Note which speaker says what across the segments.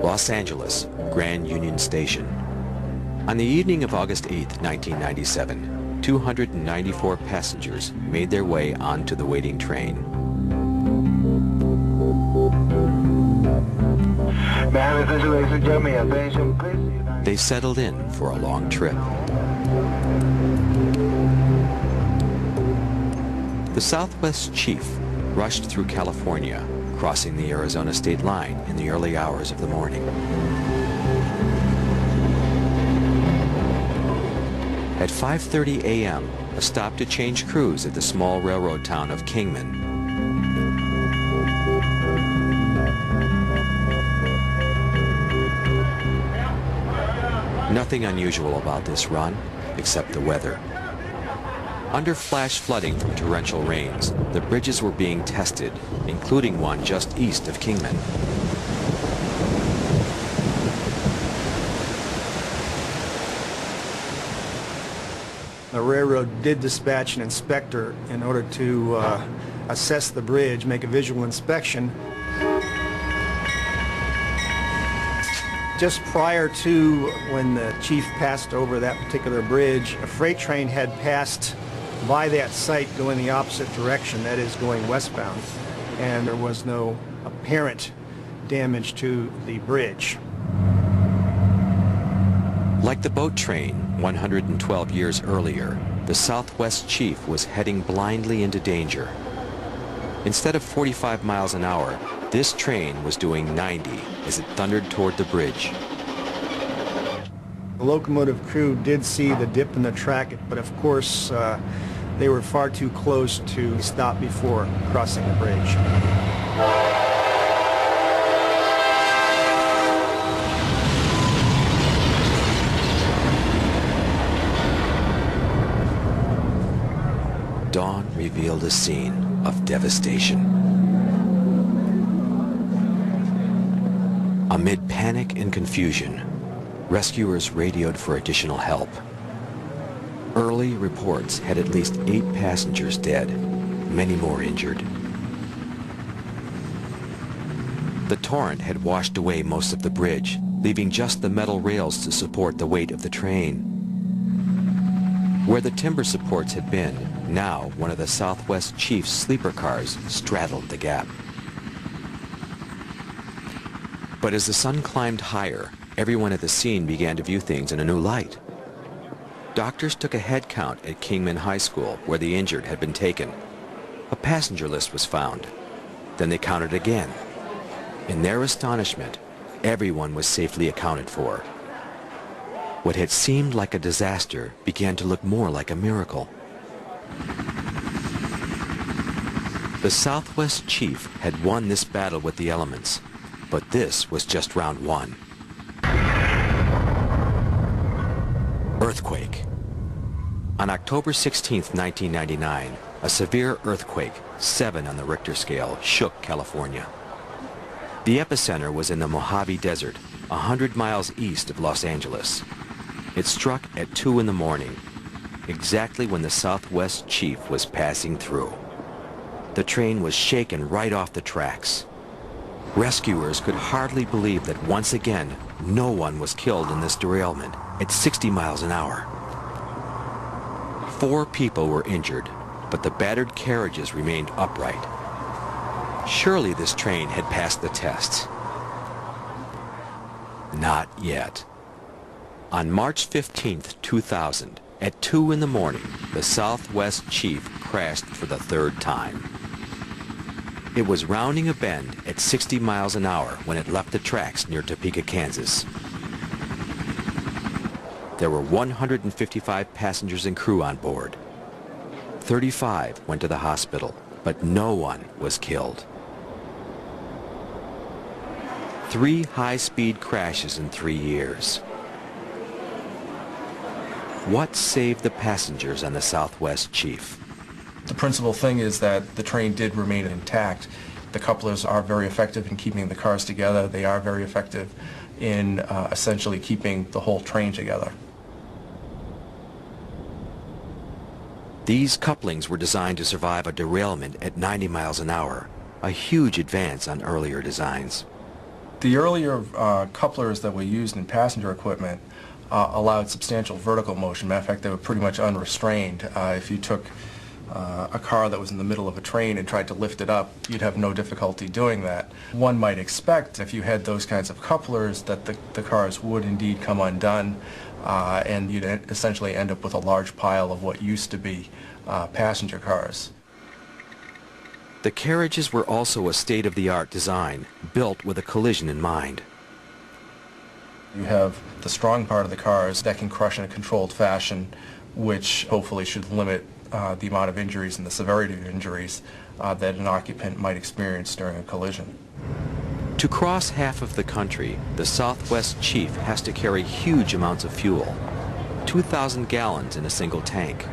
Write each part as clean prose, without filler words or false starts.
Speaker 1: Los Angeles, Grand Union Station. On the evening of August 8, 1997, 294 passengers made their way onto the waiting train. They settled in for a long trip. The Southwest Chief rushed through California, crossing the Arizona state line in the early hours of the morning. At 5:30 a.m., a stop to change crews at the small railroad town of Kingman. Nothing unusual about this run, except the weather. Under flash flooding from torrential rains, the bridges were being tested, including one just east of Kingman.
Speaker 2: The railroad did dispatch an inspector in order to assess the bridge, make a visual inspection. Just prior to when the chief passed over that particular bridge, a freight train had passed by that site going the opposite direction, that is going westbound, and there was no apparent damage to the bridge.
Speaker 1: Like the boat train 112 years earlier, the Southwest Chief was heading blindly into danger. Instead of 45 miles an hour, this train was doing 90 as it thundered toward the bridge.
Speaker 2: The locomotive crew did see the dip in the track, but of course they were far too close to stop before crossing the bridge.
Speaker 1: Dawn revealed a scene of devastation. Amid panic and confusion, rescuers radioed for additional help. Early reports had at least 8 passengers dead, many more injured. The torrent had washed away most of the bridge, leaving just the metal rails to support the weight of the train. Where the timber supports had been, now one of the Southwest Chief's sleeper cars straddled the gap. But as the sun climbed higher, everyone at the scene began to view things in a new light. Doctors took a head count at Kingman High School, where the injured had been taken. A passenger list was found. Then they counted again. In their astonishment, everyone was safely accounted for. What had seemed like a disaster began to look more like a miracle. The Southwest Chief had won this battle with the elements, but this was just round 1. Earthquake. On October 16, 1999, a severe earthquake, 7 on the Richter scale, shook California. The epicenter was in the Mojave Desert, 100 miles east of Los Angeles. It struck at 2 in the morning, exactly when the Southwest Chief was passing through. The train was shaken right off the tracks. Rescuers could hardly believe that once again, no one was killed in this derailment at 60 miles an hour. 4 people were injured, but the battered carriages remained upright. Surely this train had passed the tests. Not yet. On March 15, 2000, at 2 in the morning, the Southwest Chief crashed for the 3rd time. It was rounding a bend at 60 miles an hour when it left the tracks near Topeka, Kansas. There were 155 passengers and crew on board. 35 went to the hospital, but no one was killed. 3 high-speed crashes in 3 years. What saved the passengers on the Southwest Chief?
Speaker 3: The principal thing is that the train did remain intact. The couplers are very effective in keeping the cars together. They are very effective in essentially keeping the whole train together.
Speaker 1: These couplings were designed to survive a derailment at 90 miles an hour, a huge advance on earlier designs.
Speaker 3: The earlier couplers that were used in passenger equipment allowed substantial vertical motion. Matter of fact, they were pretty much unrestrained. If you took a car that was in the middle of a train and tried to lift it up, you'd have no difficulty doing that. One might expect, if you had those kinds of couplers, that the cars would indeed come undone, and you'd essentially end up with a large pile of what used to be passenger cars.
Speaker 1: The carriages were also a state-of-the-art design, built with a collision in mind.
Speaker 3: You have the strong part of the cars that can crush in a controlled fashion, which hopefully should limit the amount of injuries and the severity of injuries that an occupant might experience during a collision.
Speaker 1: To cross half of the country, the Southwest Chief has to carry huge amounts of fuel, 2,000 gallons in a single tank.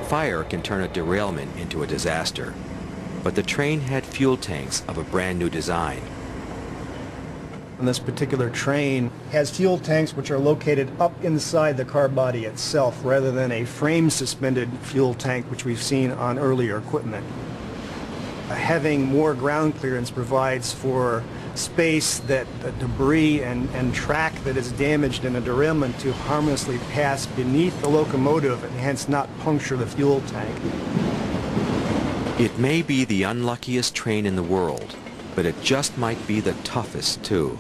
Speaker 1: Fire can turn a derailment into a disaster, but the train had fuel tanks of a brand new design.
Speaker 2: And this particular train has fuel tanks which are located up inside the car body itself rather than a frame-suspended fuel tank which we've seen on earlier equipment. Having more ground clearance provides for space that debris and track that is damaged in a derailment to harmlessly pass beneath the locomotive and hence not puncture the fuel tank.
Speaker 1: It may be the unluckiest train in the world, but it just might be the toughest too.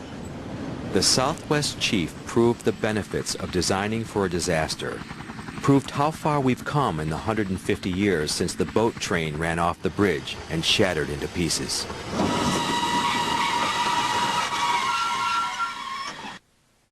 Speaker 1: The Southwest Chief proved the benefits of designing for a disaster, proved how far we've come in the 150 years since the boat train ran off the bridge and shattered into pieces.